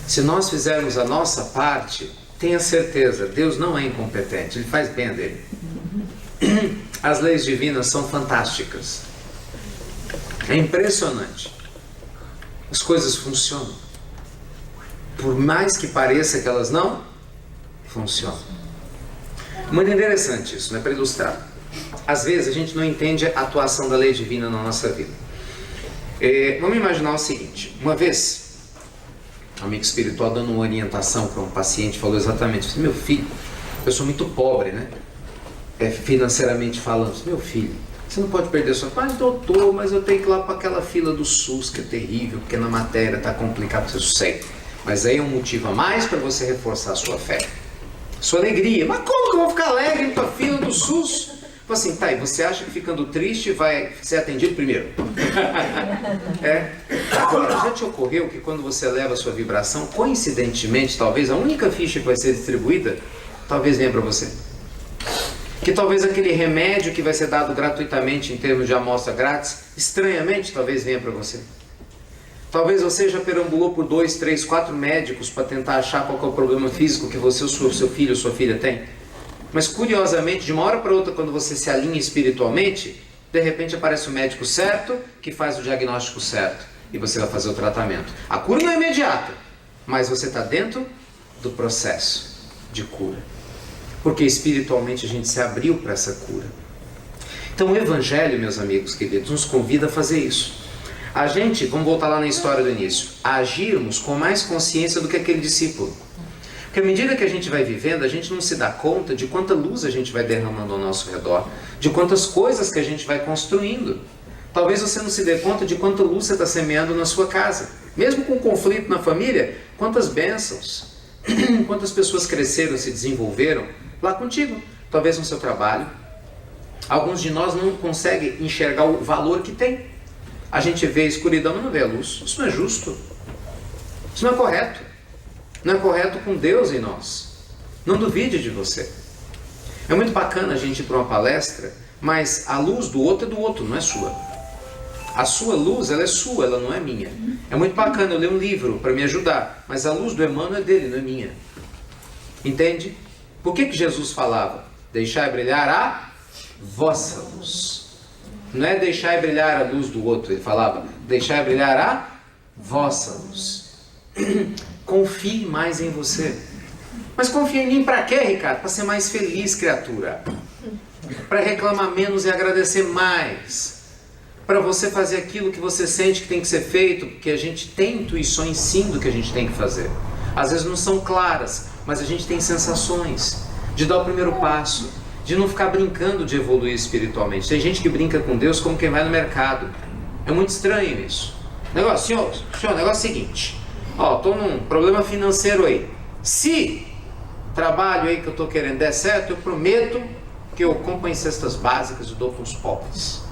Se nós fizermos a nossa parte, tenha certeza, Deus não é incompetente, Ele faz bem a dele. As leis divinas são fantásticas. É impressionante. As coisas funcionam. Por mais que pareça que elas não funcionam. Muito interessante isso, né? Para ilustrar. Às vezes a gente não entende a atuação da lei divina na nossa vida. Vamos imaginar o seguinte. Uma vez, um amigo espiritual dando uma orientação para um paciente falou exatamente: meu filho, eu sou muito pobre, né? Financeiramente falando. Meu filho, você não pode perder sua... Mas doutor, mas eu tenho que ir lá para aquela fila do SUS que é terrível, porque na matéria está complicado, eu sei. Mas aí é um motivo a mais para você reforçar a sua fé, sua alegria. Mas como que eu vou ficar alegre para a fila do SUS? Assim, tá, e você acha que ficando triste vai ser atendido primeiro? Agora, já te ocorreu que quando você eleva a sua vibração, coincidentemente, talvez a única ficha que vai ser distribuída, talvez venha para você? Que talvez aquele remédio que vai ser dado gratuitamente em termos de amostra grátis, estranhamente, talvez venha para você? Talvez você já perambulou por 2, 3, 4 médicos para tentar achar qual que é o problema físico que você, o seu filho ou sua filha tem. Mas curiosamente, de uma hora para outra, quando você se alinha espiritualmente, de repente aparece o médico certo que faz o diagnóstico certo e você vai fazer o tratamento. A cura não é imediata, mas você está dentro do processo de cura. Porque espiritualmente a gente se abriu para essa cura. Então o Evangelho, meus amigos queridos, nos convida a fazer isso. A gente, vamos voltar lá na história do início, a agirmos com mais consciência do que aquele discípulo. Porque à medida que a gente vai vivendo, a gente não se dá conta de quanta luz a gente vai derramando ao nosso redor, de quantas coisas que a gente vai construindo. Talvez você não se dê conta de quanta luz você está semeando na sua casa. Mesmo com conflito na família, quantas bênçãos, quantas pessoas cresceram, se desenvolveram lá contigo, talvez no seu trabalho. Alguns de nós não conseguem enxergar o valor que tem. A gente vê a escuridão, mas não vê a luz. Isso não é justo. Isso não é correto. Não é correto com Deus em nós. Não duvide de você. É muito bacana a gente ir para uma palestra, mas a luz do outro é do outro, não é sua. A sua luz, ela é sua, ela não é minha. É muito bacana eu ler um livro para me ajudar, mas a luz do Emmanuel é dele, não é minha. Entende? Por que Jesus falava? Deixai brilhar a vossa luz. Não é deixai brilhar a luz do outro, ele falava, deixai brilhar a vossa luz. Confie mais em você. Mas confia em mim para quê, Ricardo? Para ser mais feliz, criatura. Para reclamar menos e agradecer mais. Para você fazer aquilo que você sente que tem que ser feito, porque a gente tem intuições sim do que a gente tem que fazer. Às vezes não são claras, mas a gente tem sensações de dar o primeiro passo, de não ficar brincando de evoluir espiritualmente. Tem gente que brinca com Deus como quem vai no mercado. É muito estranho isso. Senhor, o negócio é o seguinte. Estou num problema financeiro aí. Se o trabalho aí que eu estou querendo der certo, eu prometo que eu compro em cestas básicas e dou para os pobres.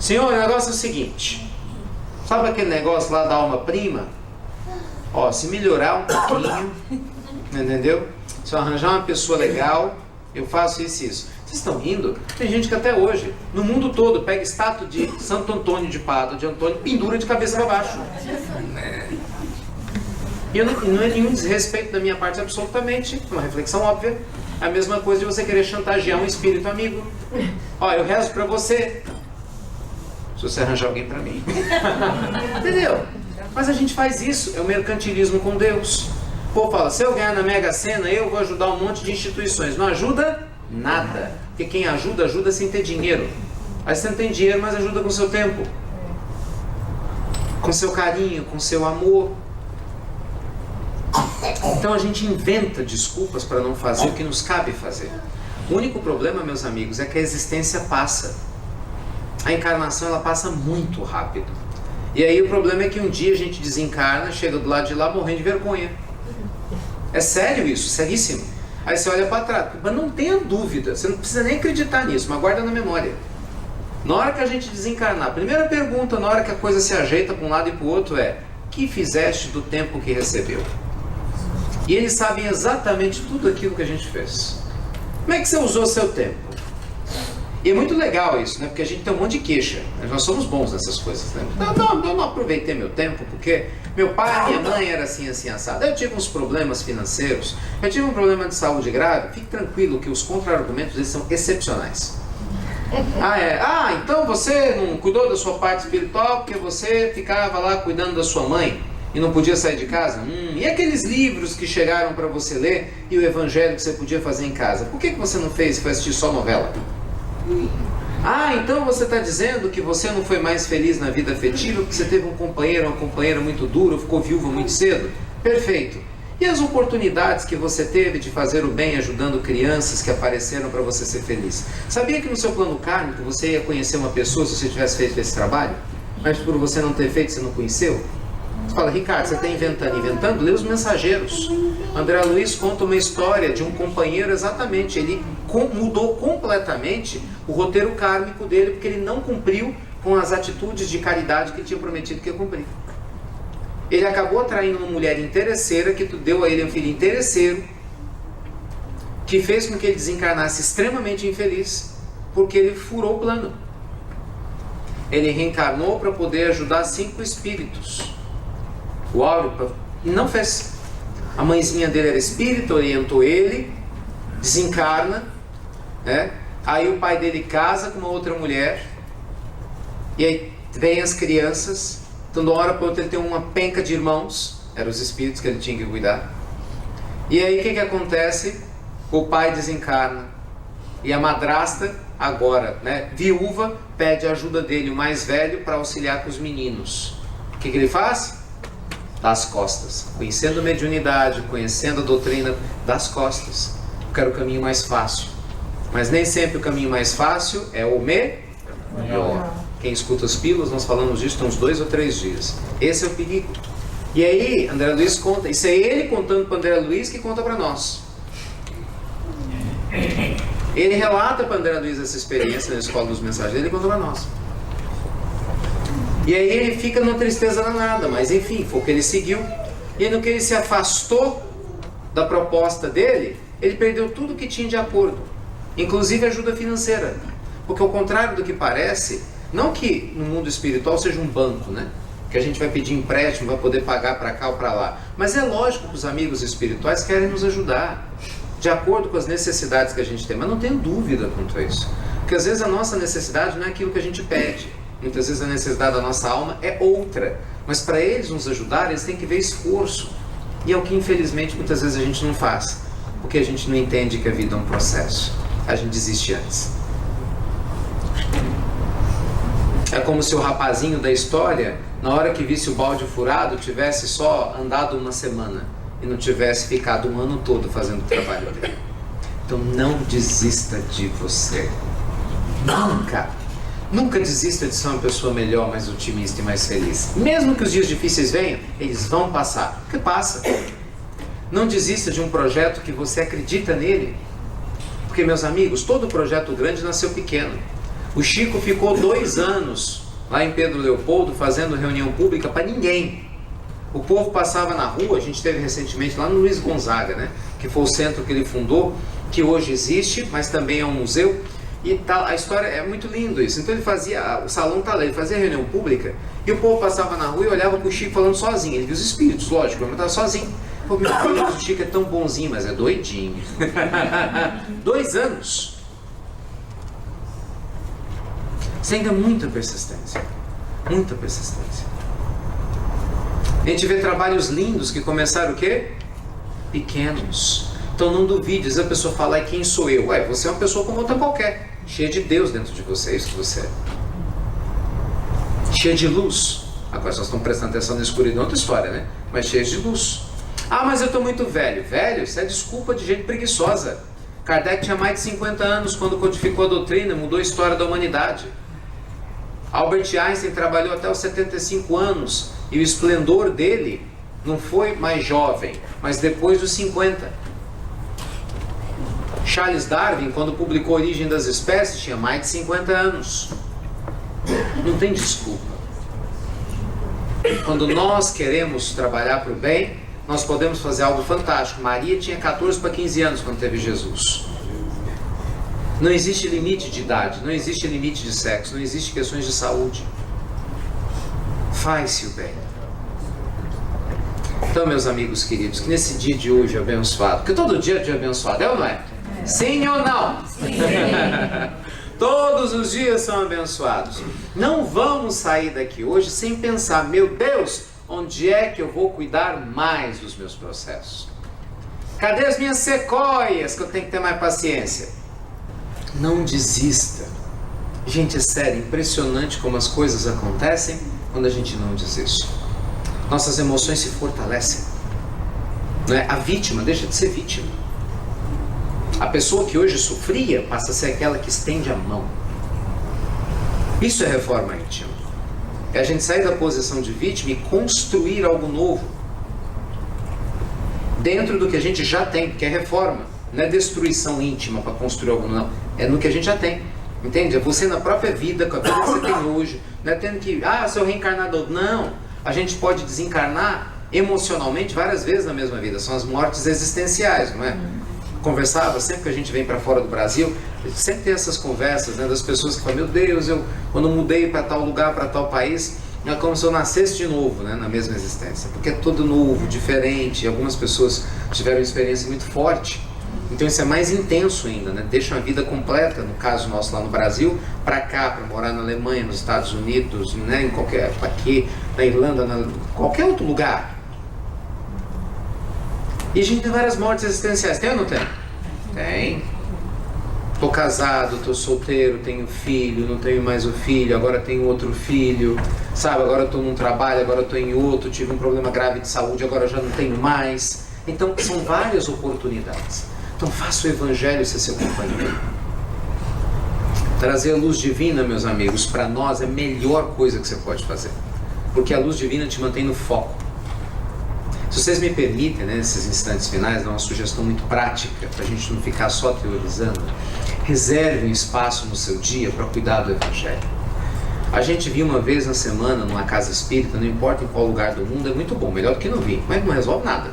Senhor, o negócio é o seguinte. Sabe aquele negócio lá da alma prima? Se melhorar um pouquinho, entendeu? Se eu arranjar uma pessoa legal, eu faço isso e isso. Vocês estão rindo? Tem gente que até hoje, no mundo todo, pega estátua de Santo Antônio de Pádua, de Antônio, pendura de cabeça para baixo. E não é nenhum desrespeito da minha parte, absolutamente, uma reflexão óbvia. É a mesma coisa de você querer chantagear um espírito amigo. Eu rezo para você, se você arranjar alguém para mim. Entendeu? Mas a gente faz isso, é o mercantilismo com Deus. O povo fala, se eu ganhar na Mega Sena, eu vou ajudar um monte de instituições. Não ajuda nada. Porque quem ajuda, ajuda sem ter dinheiro. Aí você não tem dinheiro, mas ajuda com o seu tempo. Com seu carinho, com seu amor. Então a gente inventa desculpas para não fazer o que nos cabe fazer. O único problema, meus amigos, é que a existência passa. A encarnação, ela passa muito rápido. E aí o problema é que um dia a gente desencarna, chega do lado de lá morrendo de vergonha. É sério isso, seríssimo. Aí você olha para trás, mas não tenha dúvida, você não precisa nem acreditar nisso, mas guarda na memória. Na hora que a gente desencarnar, a primeira pergunta, na hora que a coisa se ajeita para um lado e para o outro é: que fizeste do tempo que recebeu? E eles sabem exatamente tudo aquilo que a gente fez. Como é que você usou seu tempo? E é muito legal isso, né? Porque a gente tem um monte de queixa. Nós somos bons nessas coisas, né? Eu não aproveitei meu tempo porque meu pai e minha mãe eram assim, assim, assado. Eu tive uns problemas financeiros, eu tive um problema de saúde grave. Fique tranquilo que os contra-argumentos eles são excepcionais. Então você não cuidou da sua parte espiritual porque você ficava lá cuidando da sua mãe e não podia sair de casa? E aqueles livros que chegaram para você ler e o evangelho que você podia fazer em casa? Por que você não fez e foi assistir só novela? Então você está dizendo que você não foi mais feliz na vida afetiva porque você teve um companheiro, uma companheira muito dura, ficou viúva muito cedo? Perfeito. E as oportunidades que você teve de fazer o bem ajudando crianças que apareceram para você ser feliz? Sabia que no seu plano kármico você ia conhecer uma pessoa se você tivesse feito esse trabalho? Mas por você não ter feito, você não conheceu? Você fala, Ricardo, você está inventando? Lê os Mensageiros. André Luiz conta uma história de um companheiro exatamente. Ele mudou completamente o roteiro kármico dele porque ele não cumpriu com as atitudes de caridade que ele tinha prometido que ia cumprir. Ele acabou atraindo uma mulher interesseira que deu a ele um filho interesseiro, que fez com que ele desencarnasse extremamente infeliz, porque ele furou o plano. Ele reencarnou para poder ajudar 5 espíritos. O Áureo não fez. A mãezinha dele era espírita, orientou ele, desencarna, né? Aí o pai dele casa com uma outra mulher, e aí vem as crianças. Então, de uma hora para outra, ele tem uma penca de irmãos, eram os espíritos que ele tinha que cuidar. E aí, o que acontece? O pai desencarna. E a madrasta, agora, né, viúva, pede a ajuda dele, o mais velho, para auxiliar com os meninos. O que ele faz? Dá as costas. Conhecendo a mediunidade, conhecendo a doutrina, dá as costas. Eu quero o caminho mais fácil. Mas nem sempre o caminho mais fácil é o melhor. Quem escuta os pílulas, nós falamos disso há uns 2 ou 3 dias. Esse é o perigo. E aí, André Luiz conta, isso é ele contando para André Luiz que conta para nós. Ele relata para André Luiz essa experiência na escola dos mensagens dele e conta para nós. E aí ele fica numa tristeza danada, mas enfim, foi o que ele seguiu. E no que ele se afastou da proposta dele, ele perdeu tudo que tinha de acordo, inclusive ajuda financeira. Porque ao contrário do que parece, não que no mundo espiritual seja um banco, né? Que a gente vai pedir empréstimo, vai poder pagar para cá ou para lá. Mas é lógico que os amigos espirituais querem nos ajudar, de acordo com as necessidades que a gente tem. Mas não tenho dúvida quanto a isso. Porque às vezes a nossa necessidade não é aquilo que a gente pede. Muitas vezes a necessidade da nossa alma é outra. Mas para eles nos ajudarem, eles têm que ver esforço. E é o que infelizmente muitas vezes a gente não faz. Porque a gente não entende que a vida é um processo. A gente desiste antes. É como se o rapazinho da história, na hora que visse o balde furado, tivesse só andado uma semana e não tivesse ficado um ano todo fazendo o trabalho dele. Então não desista de você. Nunca desista de ser uma pessoa melhor, mais otimista e mais feliz. Mesmo que os dias difíceis venham, eles vão passar. Porque passa. Não desista de um projeto que você acredita nele. Porque, meus amigos, todo projeto grande nasceu pequeno. O Chico ficou 2 anos lá em Pedro Leopoldo fazendo reunião pública para ninguém. O povo passava na rua, a gente teve recentemente lá no Luiz Gonzaga, né? Que foi o centro que ele fundou, que hoje existe, mas também é um museu. E tal, a história é muito lindo isso. Então ele fazia, o salão tá lá, ele fazia reunião pública e o povo passava na rua e olhava para o Chico falando sozinho. Ele viu os espíritos, lógico, mas estava sozinho. Pô, meu Deus, o Chico é tão bonzinho, mas é doidinho. 2 anos. Você ainda muita persistência. Muita persistência. A gente vê trabalhos lindos que começaram o quê? Pequenos. Então não duvide, às vezes a pessoa fala, e quem sou eu? Ué, você é uma pessoa como outra qualquer, cheia de Deus dentro de você, é isso que você é. Cheia de luz. Agora nós estamos prestando atenção na escuridão, outra história, né? Mas cheia de luz. Ah, mas eu estou muito velho. Velho, isso é desculpa de gente preguiçosa. Kardec tinha mais de 50 anos quando codificou a doutrina, mudou a história da humanidade. Albert Einstein trabalhou até os 75 anos e o esplendor dele não foi mais jovem, mas depois dos 50. Charles Darwin, quando publicou A Origem das Espécies, tinha mais de 50 anos. Não tem desculpa. Quando nós queremos trabalhar para o bem, nós podemos fazer algo fantástico. Maria tinha 14 para 15 anos quando teve Jesus. Não existe limite de idade, não existe limite de sexo, não existe questões de saúde. Faz-se o bem. Então, meus amigos queridos, que nesse dia de hoje abençoado, porque todo dia é dia abençoado, é ou não é? Sim ou não? Sim. Todos os dias são abençoados. Não vamos sair daqui hoje sem pensar, meu Deus, onde é que eu vou cuidar mais dos meus processos? Cadê as minhas sequoias que eu tenho que ter mais paciência? Não desista. Gente, é sério, impressionante como as coisas acontecem quando a gente não desiste. Nossas emoções se fortalecem. Não é? A vítima deixa de ser vítima. A pessoa que hoje sofria passa a ser aquela que estende a mão. Isso é reforma íntima. É a gente sair da posição de vítima e construir algo novo dentro do que a gente já tem, que é reforma. Não é destruição íntima para construir algo, não. É no que a gente já tem. Entende? É você na própria vida, com a vida que você tem hoje. Não é tendo que, sou reencarnador. Não. A gente pode desencarnar emocionalmente várias vezes na mesma vida. São as mortes existenciais, não é? Conversava, sempre que a gente vem para fora do Brasil, sempre tem essas conversas, né, das pessoas que falam, meu Deus, eu quando mudei para tal lugar, para tal país, é como se eu nascesse de novo, né, na mesma existência, porque é tudo novo, diferente, e algumas pessoas tiveram uma experiência muito forte, então isso é mais intenso ainda, né, deixa uma vida completa, no caso nosso lá no Brasil, para cá, para morar na Alemanha, nos Estados Unidos, né, em qualquer, aqui, na Irlanda, qualquer outro lugar. E a gente tem várias mortes existenciais. Tem ou não tem? Tem. Tô casado, tô solteiro, tenho filho, não tenho mais o filho, agora tenho outro filho, sabe? Agora tô num trabalho, agora tô em outro, tive um problema grave de saúde, agora já não tenho mais. Então, são várias oportunidades. Então, faça o Evangelho ser seu companheiro. Trazer a luz divina, meus amigos, para nós é a melhor coisa que você pode fazer. Porque a luz divina te mantém no foco. Se vocês me permitem, né, nesses instantes finais, dar uma sugestão muito prática, para a gente não ficar só teorizando, reserve um espaço no seu dia para cuidar do Evangelho. A gente vir uma vez na semana numa casa espírita, não importa em qual lugar do mundo, é muito bom, melhor do que não vir, mas não resolve nada.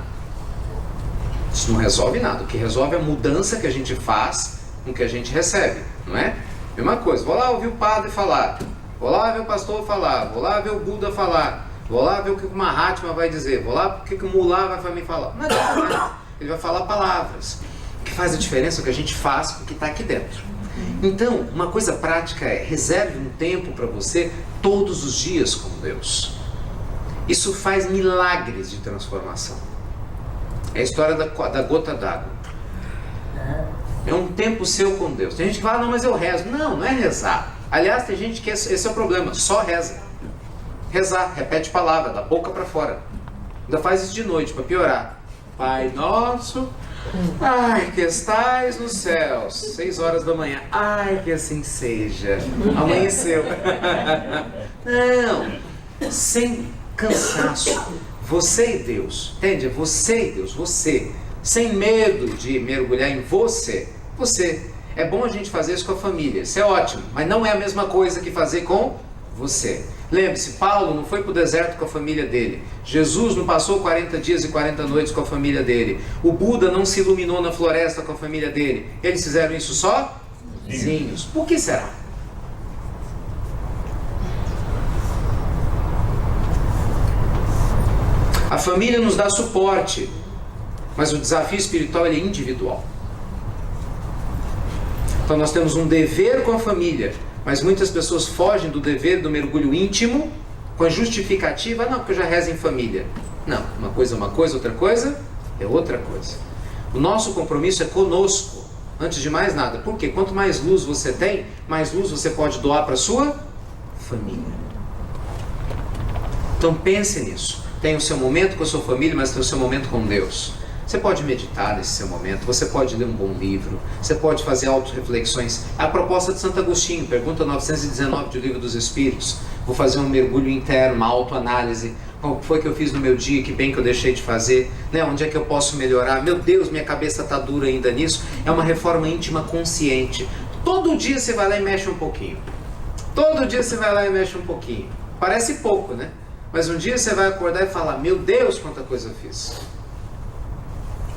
Isso não resolve nada, o que resolve é a mudança que a gente faz com o que a gente recebe, não é? Mesma coisa, vou lá ouvir o padre falar, vou lá ver o pastor falar, vou lá ver o Buda falar, vou lá ver o que o Mahatma vai dizer, vou lá ver o que o Mullah vai me falar. Não adianta nada. Ele vai falar palavras. O que faz a diferença é o que a gente faz com o que está aqui dentro. Então, uma coisa prática é, reserve um tempo para você todos os dias com Deus. Isso faz milagres de transformação. É a história da gota d'água. É um tempo seu com Deus. Tem gente que fala, não, mas eu rezo. Não, não é rezar. Aliás, tem gente que esse é o problema, só reza. Rezar, repete palavra, da boca para fora. Ainda faz isso de noite, para piorar. Pai nosso, ai, que estais nos céus, 6 horas da manhã, ai, que assim seja. Amanheceu. Não, sem cansaço. Você e Deus, entende? Você e Deus, você. Sem medo de mergulhar em você. Você. É bom a gente fazer isso com a família, isso é ótimo, mas não é a mesma coisa que fazer com você. Lembre-se, Paulo não foi para o deserto com a família dele. Jesus não passou 40 dias e 40 noites com a família dele. O Buda não se iluminou na floresta com a família dele. Eles fizeram isso sozinhos. Por que será? A família nos dá suporte, mas o desafio espiritual ele é individual. Então nós temos um dever com a família, mas muitas pessoas fogem do dever do mergulho íntimo com a justificativa, não, porque eu já rezo em família. Não, uma coisa é uma coisa, outra coisa é outra coisa. O nosso compromisso é conosco, antes de mais nada. Por quê? Quanto mais luz você tem, mais luz você pode doar para a sua família. Então pense nisso. Tem o seu momento com a sua família, mas tem o seu momento com Deus. Você pode meditar nesse seu momento, você pode ler um bom livro, você pode fazer auto-reflexões. A proposta de Santo Agostinho, pergunta 919 do Livro dos Espíritos. Vou fazer um mergulho interno, uma autoanálise. O que foi que eu fiz no meu dia, que bem que eu deixei de fazer, né? Onde é que eu posso melhorar? Meu Deus, minha cabeça está dura ainda nisso. É uma reforma íntima consciente. Todo dia você vai lá e mexe um pouquinho. Todo dia você vai lá e mexe um pouquinho. Parece pouco, né? Mas um dia você vai acordar e falar, meu Deus, quanta coisa eu fiz.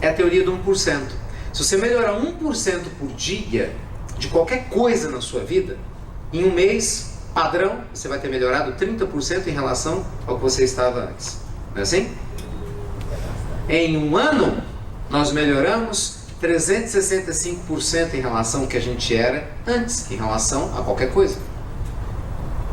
É a teoria do 1%. Se você melhorar 1% por dia, de qualquer coisa na sua vida, em um mês, padrão, você vai ter melhorado 30% em relação ao que você estava antes. Não é assim? Em um ano, nós melhoramos 365% em relação ao que a gente era antes, em relação a qualquer coisa.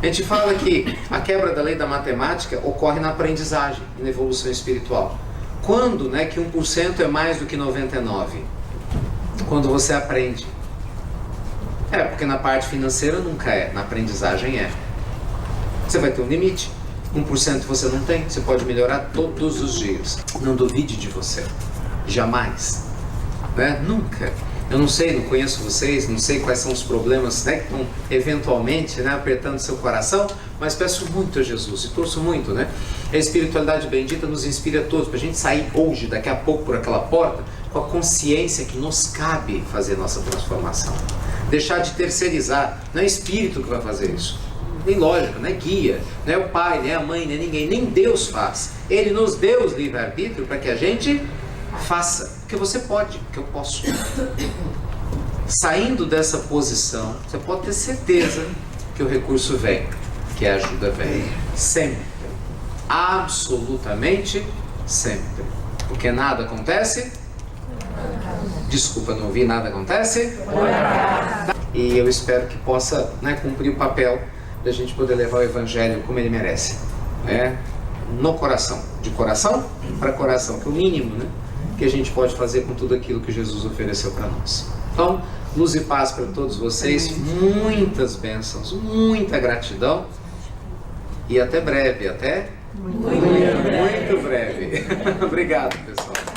A gente fala que a quebra da lei da matemática ocorre na aprendizagem e na evolução espiritual. Quando, né, que 1% é mais do que 99%? Quando você aprende. Porque na parte financeira nunca é, na aprendizagem é. Você vai ter um limite. 1% você não tem, você pode melhorar todos os dias. Não duvide de você. Jamais. Né? Nunca. Eu não sei, não conheço vocês, não sei quais são os problemas, né, que estão eventualmente, né, apertando seu coração, mas peço muito a Jesus e torço muito, né? A espiritualidade bendita nos inspira a todos, para a gente sair hoje, daqui a pouco, por aquela porta, com a consciência que nos cabe fazer nossa transformação. Deixar de terceirizar, não é espírito que vai fazer isso. Nem lógica, não é guia, não é o pai, nem a mãe, nem ninguém, nem Deus faz. Ele nos deu os livre-arbítrio para que a gente faça, porque você pode, porque eu posso. Saindo dessa posição, você pode ter certeza que o recurso vem, que a ajuda vem, sempre, absolutamente sempre, porque nada acontece, desculpa, não ouvi, nada acontece, e eu espero que possa, né, cumprir o papel da gente poder levar o Evangelho como ele merece, né, no coração, de coração para coração, que é o mínimo, né, que a gente pode fazer com tudo aquilo que Jesus ofereceu para nós. Então, luz e paz para todos vocês, muitas bênçãos, muita gratidão e até breve, até muito breve. Obrigado, pessoal.